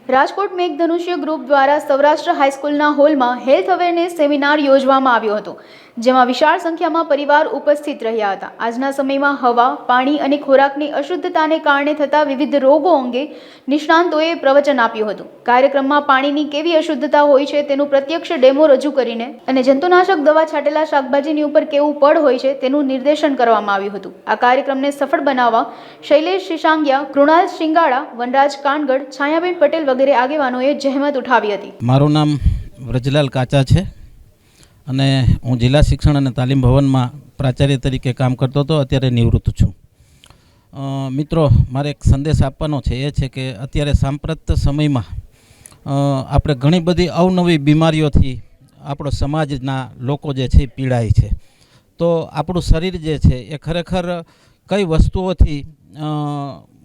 Rajkot મેઘધનુષ્ય group દ્વારા સૌરાષ્ટ્ર હાઈસ્કૂલના હોલમાં health awareness seminar યોજવામાં આવ્યો હતો, જેમાં વિશાળ સંખ્યામાં પરિવાર ઉપસ્થિત રહ્યા હતા. આજના સમયમાં હવા, પાણી અને ખોરાકની અશુદ્ધતાને કારણે થતા વિવિધ રોગો અંગે નિષ્ણાંતોએ પ્રવચન આપ્યું હતું. કાર્યક્રમમાં પાણીની કેવી અશુદ્ધતા હોય છે તેનું પ્રત્યક્ષ ડેમો રજૂ કરીને અને જંતુનાશક દવા છાંટેલા શાકભાજીની ઉપર કેવું પડ હોય છે તેનું નિર્દેશન કરવામાં આવ્યું હતું. આ કાર્યક્રમને સફળ બનાવવા શૈલેષ શિશાંગિયા, કૃણાલ શિંગાળા, વનરાજ કાનગડ, છાયાબેન પટેલ વગેરે આગેવાનોએ જહેમત ઉઠાવી હતી. મારું નામ વ્રજલાલ કાચા છે અને હું જિલ્લા શિક્ષણ અને તાલીમ ભવનમાં પ્રાચાર્ય તરીકે કામ કરતો હતો. અત્યારે નિવૃત્ત છું. મિત્રો, મારે એક સંદેશ આપવાનો છે. એ છે કે અત્યારે સાંપ્રત સમયમાં આપણે ઘણી બધી અવનવી બીમારીઓથી આપણો સમાજના લોકો જે છે પીડાય છે. તો આપણું શરીર જે છે એ ખરેખર કઈ વસ્તુઓથી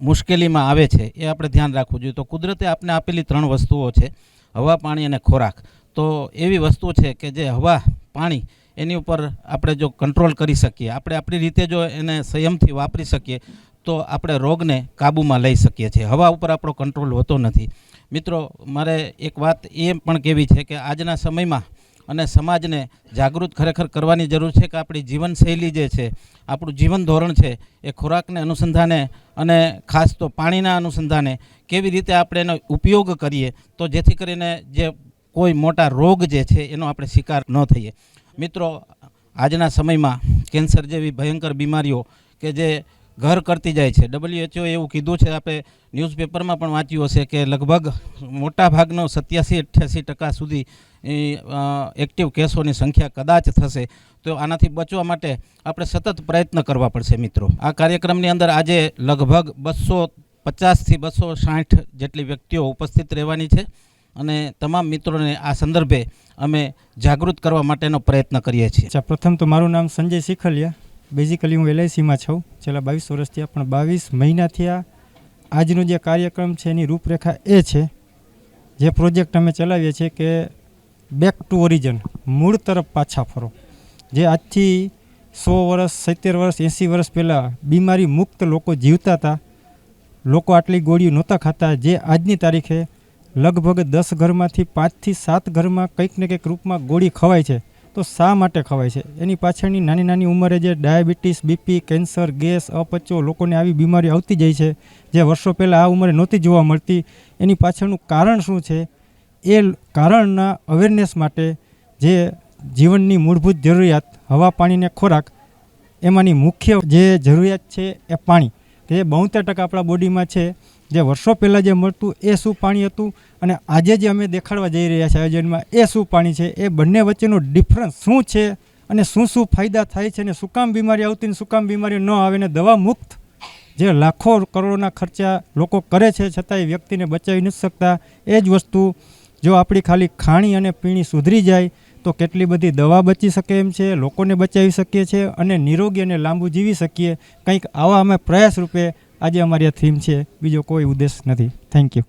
મુશ્કેલીમાં આવે છે એ આપણે ધ્યાન રાખવું જોઈએ. તો કુદરતે આપણે આપેલી 3 વસ્તુઓ છે: હવા, પાણી અને ખોરાક. તો એવી વસ્તુ છે કે જે હવા, પાણી, એની ઉપર આપણે જો કંટ્રોલ કરી શકીએ, આપણે આપણી રીતે જો એને સંયમથી વાપરી શકીએ તો આપણે રોગને કાબૂમાં લઈ શકીએ છીએ. હવા ઉપર આપણો કંટ્રોલ હોતો નથી. મિત્રો, મારે એક વાત એ પણ કહેવી છે કે આજના સમયમાં અને સમાજને જાગૃત ખરેખર કરવાની જરૂર છે કે આપણી જીવનશૈલી જે છે, આપણું જીવન ધોરણ છે, એ ખોરાકને અનુસંધાને અને ખાસ તો પાણીના અનુસંધાને કેવી રીતે આપણે એનો ઉપયોગ કરીએ તો જેથી કરીને જે કોઈ મોટા રોગ જે છે એનો આપણે શિકાર ન થઈએ. મિત્રો, આજના સમયમાં કેન્સર જેવી ભયંકર બીમારીઓ કે જે ઘર કરતી જાય છે. WHO એવું કીધું છે, આપણે ન્યૂઝપેપરમાં પણ વાંચ્યું હશે કે લગભગ મોટાભાગનો 87-88% સુધી એક્ટિવ કેસોની સંખ્યા કદાચ થશે. તો આનાથી બચવા માટે આપણે સતત પ્રયત્ન કરવા પડશે. મિત્રો, આ કાર્યક્રમની અંદર આજે લગભગ 250થી 260 જેટલી વ્યક્તિઓ ઉપસ્થિત રહેવાની છે અને તમામ મિત્રોને આ સંદર્ભે અમે જાગૃત કરવા માટેનો પ્રયત્ન કરીએ છીએ. પ્રથમ તો મારું નામ સંજય શીખલિયા. બેઝિકલી હું LICમાં છું છેલ્લા 22 વર્ષથી. પણ 22 મહિનાથી આજનો જે કાર્યક્રમ છે એની રૂપરેખા એ છે, જે પ્રોજેક્ટ અમે ચલાવીએ છીએ કે બેક ટુ ઓરિજન, મૂળ તરફ પાછા ફરો. જે આજથી 100 વર્ષ, 70 વર્ષ, 80 વર્ષ પહેલાં બીમારી મુક્ત લોકો જીવતા હતા, લોકો આટલી ગોળીઓ નહોતા ખાતા, જે આજની તારીખે લગભગ 10 ઘરમાંથી 5 થી 7 ઘરમાં કંઈક ને કંઈક રૂપમાં ગોળી ખવાય છે. તો શા માટે ખવાય છે? એની પાછળની નાની નાની ઉંમરે જે ડાયાબિટીસ, BP, કેન્સર, ગેસ, અપચો, લોકોને આવી બીમારીઓ આવતી જાય છે, જે વર્ષો પહેલાં આ ઉંમરે નહોતી જોવા મળતી. એની પાછળનું કારણ શું છે? એ કારણના અવેરનેસ માટે જે જીવનની મૂળભૂત જરૂરિયાત હવા, પાણી ને ખોરાક, એમાંની મુખ્ય જે જરૂરિયાત છે એ પાણી, કે જે 72% આપણા બોડીમાં છે. જે વર્ષો પહેલાં જે મળતું એ શું પાણી હતું અને આજે જે અમે દેખાડવા જઈ રહ્યા છીએ આયોજનમાં એ શું પાણી છે, એ બંને વચ્ચેનો ડિફરન્સ શું છે અને શું શું ફાયદા થાય છે અને શું કામ બીમારી આવતી ને શું કામ બીમારી ન આવે ને દવા મુક્ત જે લાખો કરોડોના ખર્ચા લોકો કરે છે છતાંય વ્યક્તિને બચાવી નથી શકતા. એ જ વસ્તુ જો આપણી ખાલી ખાણી અને પીણી સુધરી જાય તો કેટલી બધી દવા બચી શકે એમ છે, લોકોને બચાવી શકીએ છીએ અને નિરોગી અને લાંબુ જીવી શકીએ. કંઈક આવા અમે પ્રયાસ રૂપે આજે અમારી આ થીમ છે, બીજો કોઈ ઉદ્દેશ નથી. Thank you.